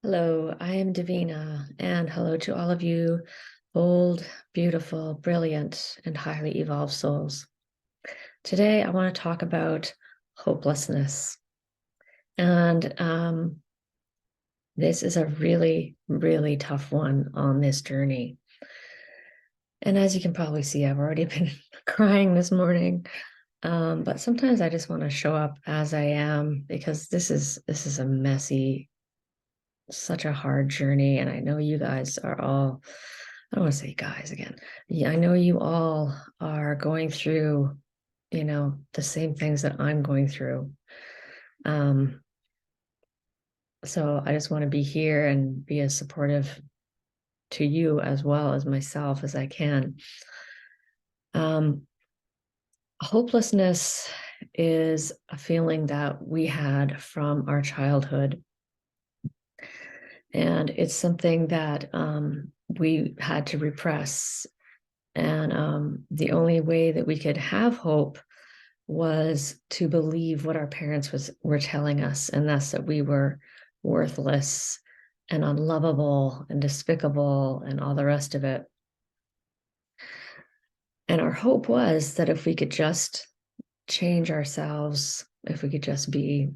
Hello, I am Davina, and hello to all of you, bold, beautiful, brilliant, and highly evolved souls. Today, I want to talk about hopelessness. And this is a really, really tough one on this journey. And as you can probably see, I've already been crying this morning. But sometimes I just want to show up as I am because this is a messy, such a hard journey. And I know you guys are all, I don't want to say guys again. Yeah, I know you all are going through, the same things that I'm going through. Um, so I just want to be here and be as supportive to you as well as myself as I can. Um, Hopelessness is a feeling that we had from our childhood. And it's something that we had to repress. And the only way that we could have hope was to believe what our parents were telling us, and that's that we were worthless and unlovable and despicable and all the rest of it. And our hope was that if we could just change ourselves, if we could just be,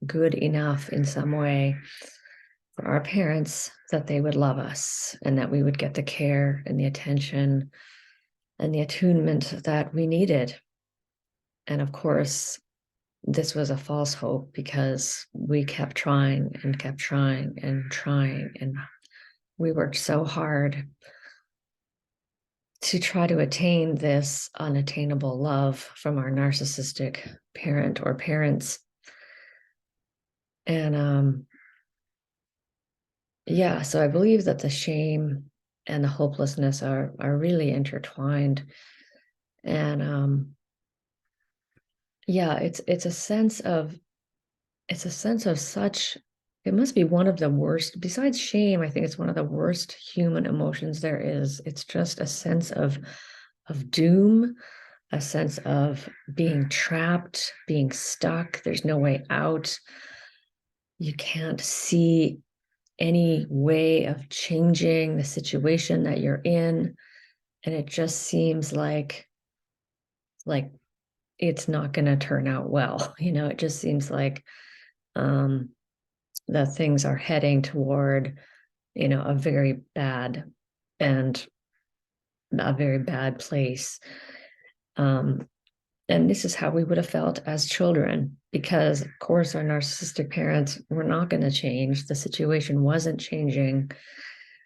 good enough in some way for our parents, that they would love us and that we would get the care and the attention and the attunement that we needed. And of course, this was a false hope because we kept trying and kept trying and trying. And we worked so hard to try to attain this unattainable love from our narcissistic parent or parents. And yeah, so I believe that the shame and the hopelessness are really intertwined. And yeah, it's a sense of such, it must be one of the worst, besides shame, I think it's one of the worst human emotions there is. It's just a sense of doom, a sense of being trapped, being stuck. There's no way out. You can't see any way of changing the situation that you're in. And it just seems like it's not going to turn out well. It just seems like um that things are heading toward, a very bad and a very bad place. Um, and this is how we would have felt as children, because of course our narcissistic parents were not going to change. The situation wasn't changing,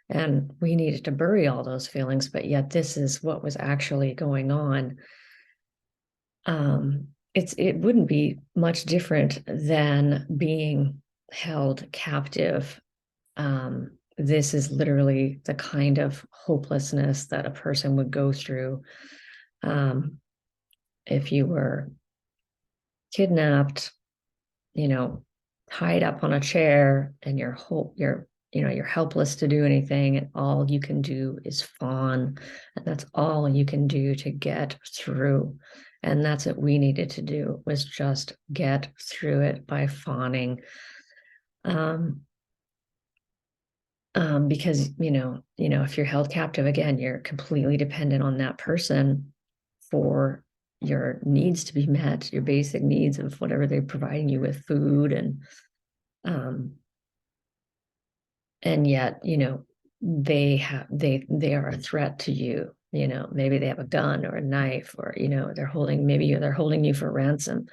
and we needed to bury all those feelings, but yet this is what was actually going on. It wouldn't be much different than being held captive. This is literally the kind of hopelessness that a person would go through um, if you were kidnapped, you know, tied up on a chair, and you're helpless to do anything, and all you can do is fawn, and that's all you can do to get through. And that's what we needed to do, was just get through it by fawning. Um, because if you're held captive, again, you're completely dependent on that person for your needs to be met, your basic needs of whatever they're providing you with, food um and yet, they are a threat to you. Maybe they have a gun or a knife, or they're holding you for ransom.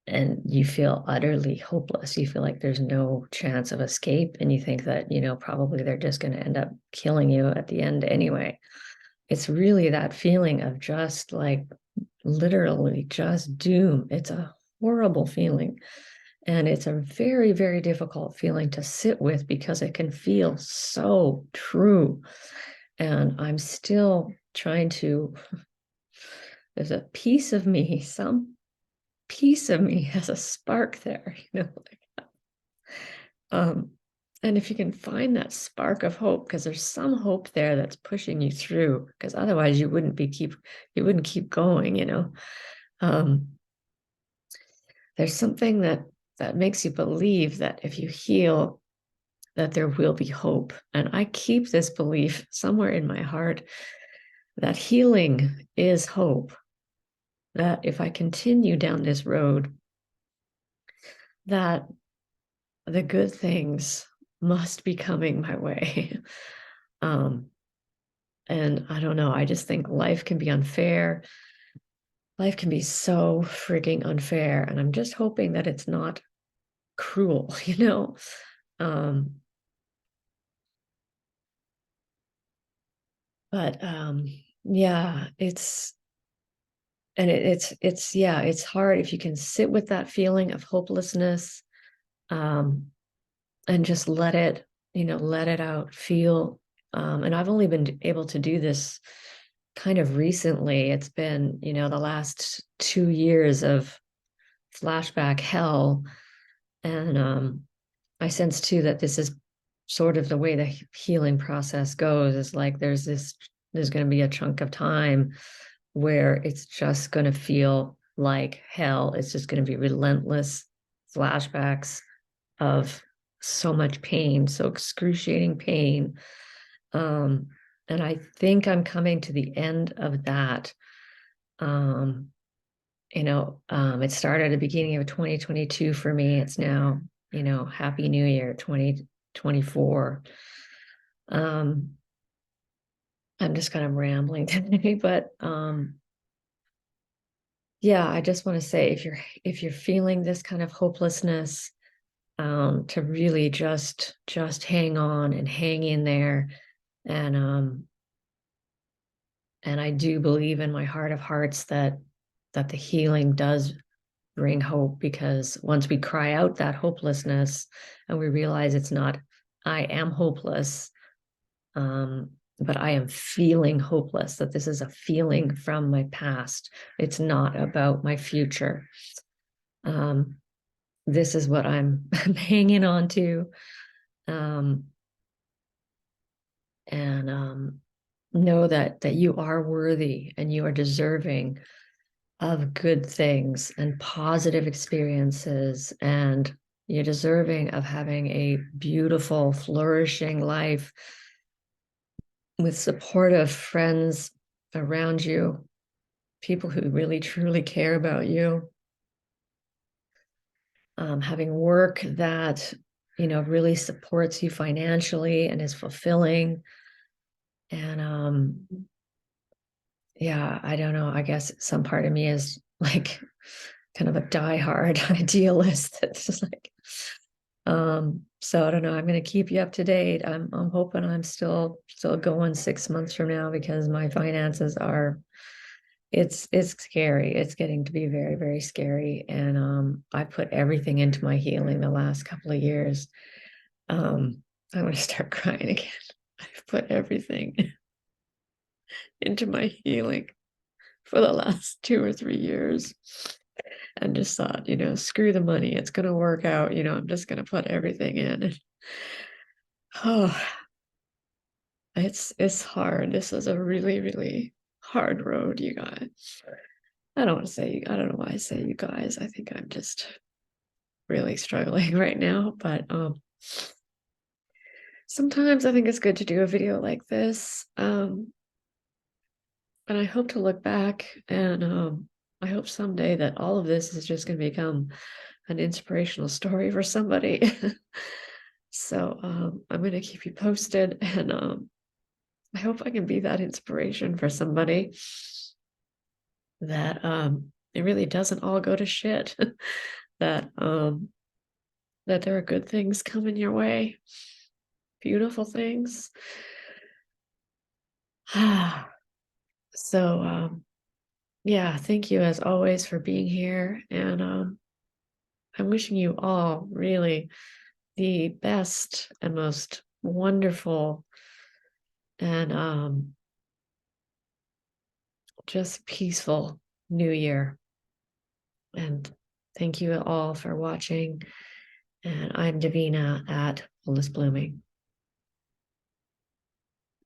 And you feel utterly hopeless. You feel like there's no chance of escape, and you think that probably they're just going to end up killing you at the end anyway. It's really that feeling of just like literally just doom. It's a horrible feeling. And it's a very, very difficult feeling to sit with because it can feel so true. And I'm still trying to, there's a piece of me, some piece of me has a spark there, um, and if you can find that spark of hope, because there's some hope there that's pushing you through, because otherwise you wouldn't keep going. um, there's something that that makes you believe that if you heal, that there will be hope. And I keep this belief somewhere in my heart that healing is hope. That if I continue down this road, that the good things must be coming my way. um, and I don't know, I just think life can be unfair. Life can be so freaking unfair. And I'm just hoping that it's not cruel, you know? Um, but yeah, it's hard if you can sit with that feeling of hopelessness, um, and just let it, let it out, feel. And I've only been able to do this kind of recently. It's been, the last 2 years of flashback hell. And I sense too that this is sort of the way the healing process goes, is like there's going to be a chunk of time where it's just going to feel like hell. It's just going to be relentless flashbacks of so much pain, so excruciating pain. Um, and I think I'm coming to the end of that. Um, it started at the beginning of 2022 for me. It's now, Happy New Year 2024. I'm just kind of rambling today, but yeah, I just want to say if you're feeling this kind of hopelessness, to really just hang on and hang in there. And and I do believe in my heart of hearts that the healing does bring hope, because once we cry out that hopelessness and we realize it's not I am hopeless, but I am feeling hopeless, that this is a feeling from my past. It's not about my future. This is what I'm hanging on to. Um, and know that you are worthy and you are deserving of good things and positive experiences, and you're deserving of having a beautiful, flourishing life with supportive friends around you, people who really truly care about you, having work that really supports you financially and is fulfilling. And yeah, I don't know, I guess some part of me is like kind of a diehard idealist. It's just like, so I don't know, I'm going to keep you up to date. I'm hoping I'm still going 6 months from now, because my finances are, it's scary. It's getting to be very, very scary. And I put everything into my healing the last couple of years. I'm going to start crying again. I've put everything into my healing for the last 2 or 3 years, and just thought, screw the money, it's going to work out. I'm just going to put everything in. Oh, it's hard. This is a really, really hard road, you guys. I don't know why I say you guys. I think I'm just really struggling right now, but sometimes I think it's good to do a video like this. And I hope to look back, and I hope someday that all of this is just going to become an inspirational story for somebody. So I'm going to keep you posted, and I hope I can be that inspiration for somebody, that it really doesn't all go to shit. that that there are good things coming your way, beautiful things. So yeah, thank you as always for being here, and I'm wishing you all really the best and most wonderful and just peaceful new year. And thank you all for watching. And I'm Davina at Fullest Blooming.